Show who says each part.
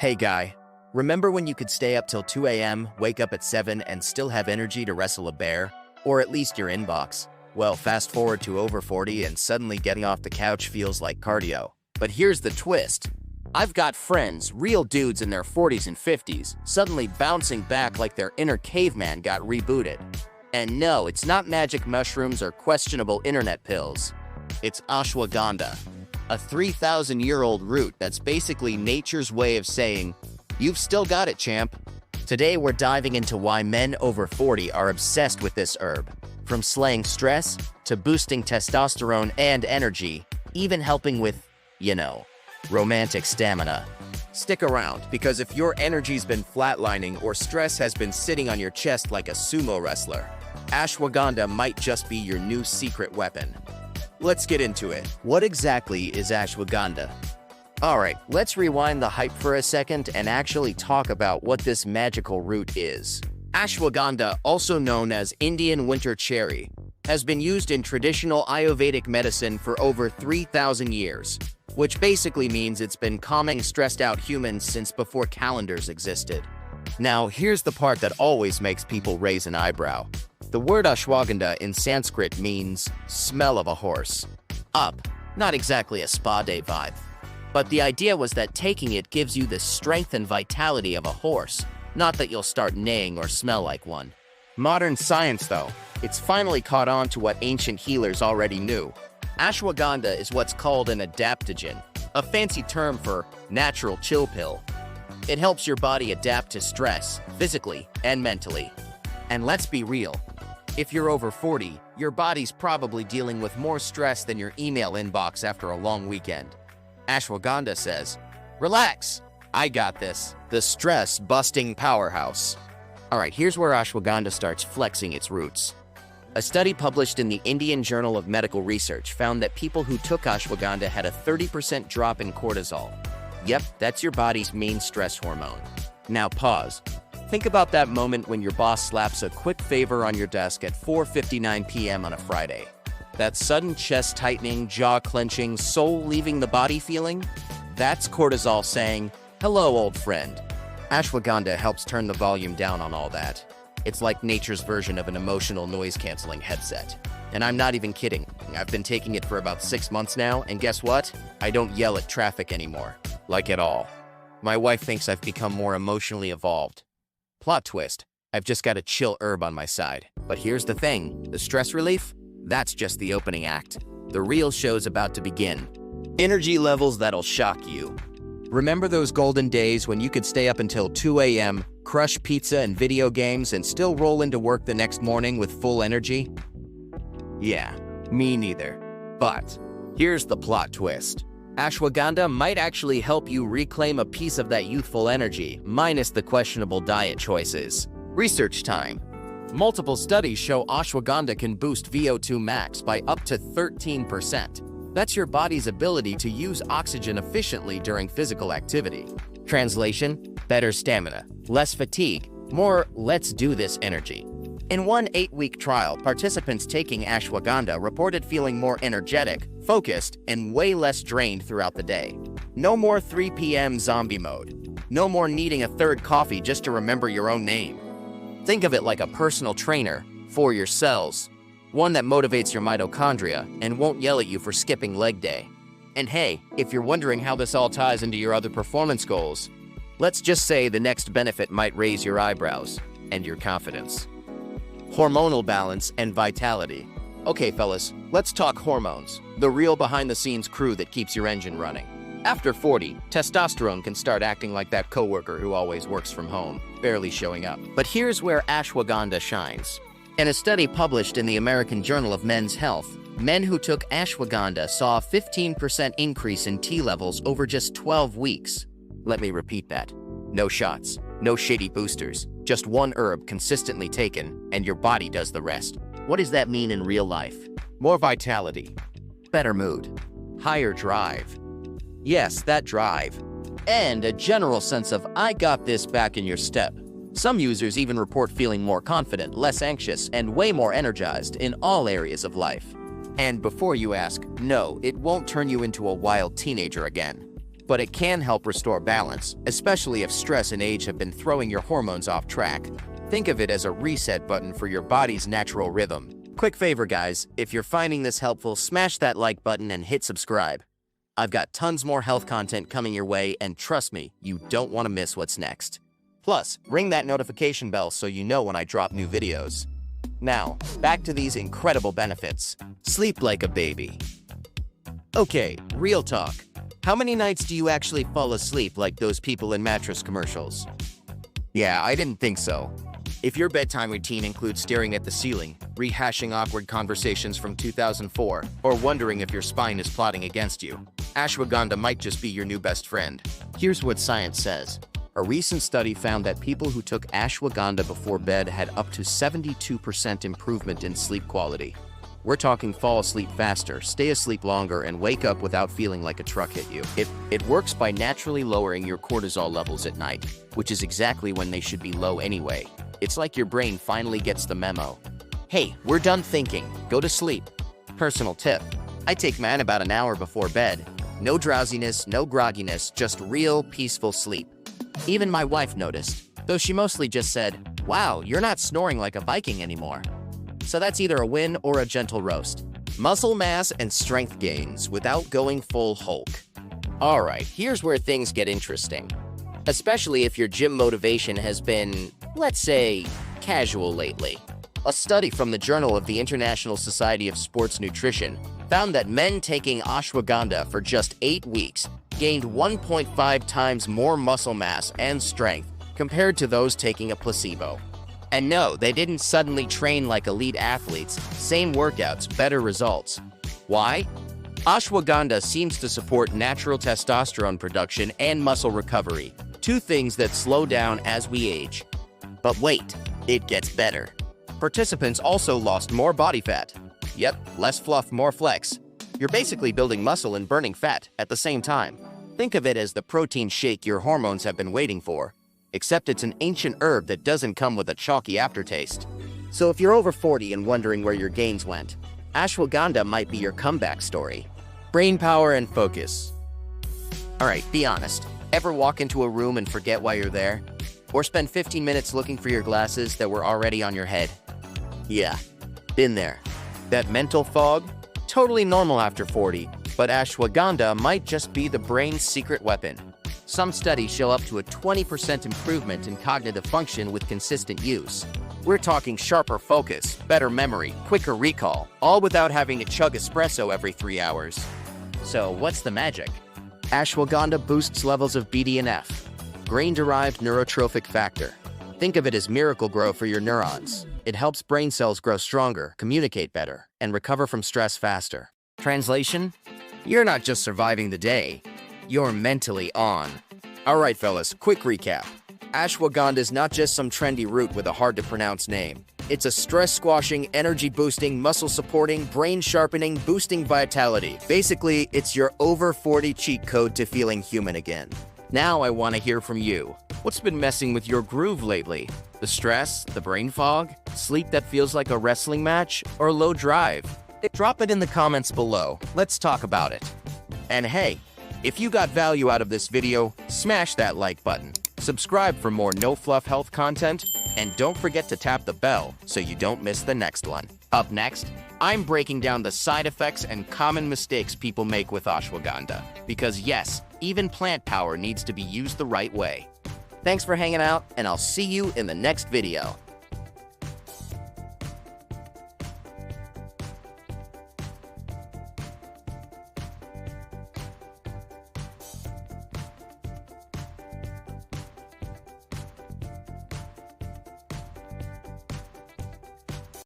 Speaker 1: Hey guy, remember when you could stay up till 2 a.m., wake up at 7 and still have energy to wrestle a bear? Or at least your inbox? Well, fast forward to over 40 and suddenly getting off the couch feels like cardio. But here's the twist. I've got friends, real dudes in their 40s and 50s, suddenly bouncing back like their inner caveman got rebooted. And no, it's not magic mushrooms or questionable internet pills. It's ashwagandha, a 3,000-year-old root that's basically nature's way of saying, "You've still got it, champ." Today we're diving into why men over 40 are obsessed with this herb. From slaying stress to boosting testosterone and energy, even helping with, romantic stamina. Stick around, because if your energy's been flatlining or stress has been sitting on your chest like a sumo wrestler, ashwagandha might just be your new secret weapon. Let's get into it. What exactly is ashwagandha? Alright, let's rewind the hype for a second and actually talk about what this magical root is. Ashwagandha, also known as Indian winter cherry, has been used in traditional Ayurvedic medicine for over 3,000 years, which basically means it's been calming stressed-out humans since before calendars existed. Now, here's the part that always makes people raise an eyebrow. The word ashwagandha in Sanskrit means smell of a horse. Up, not exactly a spa day vibe. But the idea was that taking it gives you the strength and vitality of a horse, not that you'll start neighing or smell like one. Modern science, though, it's finally caught on to what ancient healers already knew. Ashwagandha is what's called an adaptogen, a fancy term for natural chill pill. It helps your body adapt to stress, physically and mentally. And let's be real, if you're over 40, your body's probably dealing with more stress than your email inbox after a long weekend. Ashwagandha says, "Relax, I got this." The stress-busting powerhouse. Alright, here's where ashwagandha starts flexing its roots. A study published in the Indian Journal of Medical Research found that people who took ashwagandha had a 30% drop in cortisol. Yep, that's your body's main stress hormone. Now pause. Think about that moment when your boss slaps a quick favor on your desk at 4:59 p.m. on a Friday. That sudden chest tightening, jaw clenching, soul leaving the body feeling? That's cortisol saying, "Hello, old friend." Ashwagandha helps turn the volume down on all that. It's like nature's version of an emotional noise-canceling headset. And I'm not even kidding. I've been taking it for about 6 months now, and guess what? I don't yell at traffic anymore. Like at all. My wife thinks I've become more emotionally evolved. Plot twist, I've just got a chill herb on my side. But here's the thing, the stress relief? That's just the opening act. The real show's about to begin. Energy levels that'll shock you. Remember those golden days when you could stay up until 2 a.m., crush pizza and video games, and still roll into work the next morning with full energy? Yeah, me neither. But here's the plot twist. Ashwagandha might actually help you reclaim a piece of that youthful energy, minus the questionable diet choices. Research time. Multiple studies show ashwagandha can boost VO2 max by up to 13%. That's your body's ability to use oxygen efficiently during physical activity. Translation: better stamina, less fatigue, more "let's do this" energy. In one 8-week trial, participants taking ashwagandha reported feeling more energetic, focused, and way less drained throughout the day. No more 3 p.m. zombie mode. No more needing a third coffee just to remember your own name. Think of it like a personal trainer for your cells. One that motivates your mitochondria and won't yell at you for skipping leg day. And hey, if you're wondering how this all ties into your other performance goals, let's just say the next benefit might raise your eyebrows and your confidence. Hormonal balance and vitality. Okay, fellas, let's talk hormones, the real behind-the-scenes crew that keeps your engine running. After 40, testosterone can start acting like that coworker who always works from home, barely showing up. But here's where ashwagandha shines. In a study published in the American Journal of Men's Health, men who took ashwagandha saw a 15% increase in T levels over just 12 weeks. Let me repeat that. No shots, no shady boosters, just one herb consistently taken, and your body does the rest. What does that mean in real life? More vitality, better mood, higher drive. Yes, that drive. And a general sense of "I got this" back in your step. Some users even report feeling more confident, less anxious, and way more energized in all areas of life. And before you ask, no, it won't turn you into a wild teenager again. but it can help restore balance, especially if stress and age have been throwing your hormones off track. Think of it as a reset button for your body's natural rhythm. Quick favor, guys, if you're finding this helpful, smash that like button and hit subscribe. I've got tons more health content coming your way, and trust me, you don't want to miss what's next. Plus, ring that notification bell so you know when I drop new videos. Now, back to these incredible benefits. Sleep like a baby. Okay, real talk. How many nights do you actually fall asleep like those people in mattress commercials? Yeah, I didn't think so. If your bedtime routine includes staring at the ceiling, rehashing awkward conversations from 2004, or wondering if your spine is plotting against you, ashwagandha might just be your new best friend. Here's what science says. A recent study found that people who took ashwagandha before bed had up to 72% improvement in sleep quality. We're talking fall asleep faster, stay asleep longer, and wake up without feeling like a truck hit you. It works by naturally lowering your cortisol levels at night, which is exactly when they should be low anyway. It's like your brain finally gets the memo. Hey, we're done thinking. Go to sleep. Personal tip. I take mine about an hour before bed. No drowsiness, no grogginess, just real peaceful sleep. Even my wife noticed, though she mostly just said, "Wow, you're not snoring like a Viking anymore." So that's either a win or a gentle roast. Muscle mass and strength gains without going full Hulk. Alright, here's where things get interesting. Especially if your gym motivation has been, let's say, casual lately. A study from the Journal of the International Society of Sports Nutrition found that men taking ashwagandha for just 8 weeks gained 1.5 times more muscle mass and strength compared to those taking a placebo. And no, they didn't suddenly train like elite athletes. Same workouts, better results. Why? Ashwagandha seems to support natural testosterone production and muscle recovery, two things that slow down as we age. But wait, it gets better. Participants also lost more body fat. Yep, less fluff, more flex. You're basically building muscle and burning fat at the same time. Think of it as the protein shake your hormones have been waiting for. Except it's an ancient herb that doesn't come with a chalky aftertaste. So if you're over 40 and wondering where your gains went, ashwagandha might be your comeback story. Brain power and focus. Alright, be honest. Ever walk into a room and forget why you're there? Or spend 15 minutes looking for your glasses that were already on your head? Yeah, been there. That mental fog? Totally normal after 40, but ashwagandha might just be the brain's secret weapon. Some studies show up to a 20% improvement in cognitive function with consistent use. We're talking sharper focus, better memory, quicker recall, all without having to chug espresso every 3 hours. So what's the magic? Ashwagandha boosts levels of BDNF, brain-derived neurotrophic factor. Think of it as miracle grow for your neurons. It helps brain cells grow stronger, communicate better, and recover from stress faster. Translation? You're not just surviving the day. You're mentally on. Alright fellas, quick recap. Ashwagandha is not just some trendy root with a hard-to-pronounce name. It's a stress-squashing, energy-boosting, muscle-supporting, brain-sharpening, boosting vitality. Basically, it's your over 40 cheat code to feeling human again. Now I want to hear from you. What's been messing with your groove lately? The stress, the brain fog, sleep that feels like a wrestling match, or low drive? Drop it in the comments below. Let's talk about it. And hey, if you got value out of this video, smash that like button. Subscribe for more no-fluff health content, and don't forget to tap the bell so you don't miss the next one. Up next, I'm breaking down the side effects and common mistakes people make with ashwagandha. Because yes, even plant power needs to be used the right way. Thanks for hanging out, and I'll see you in the next video.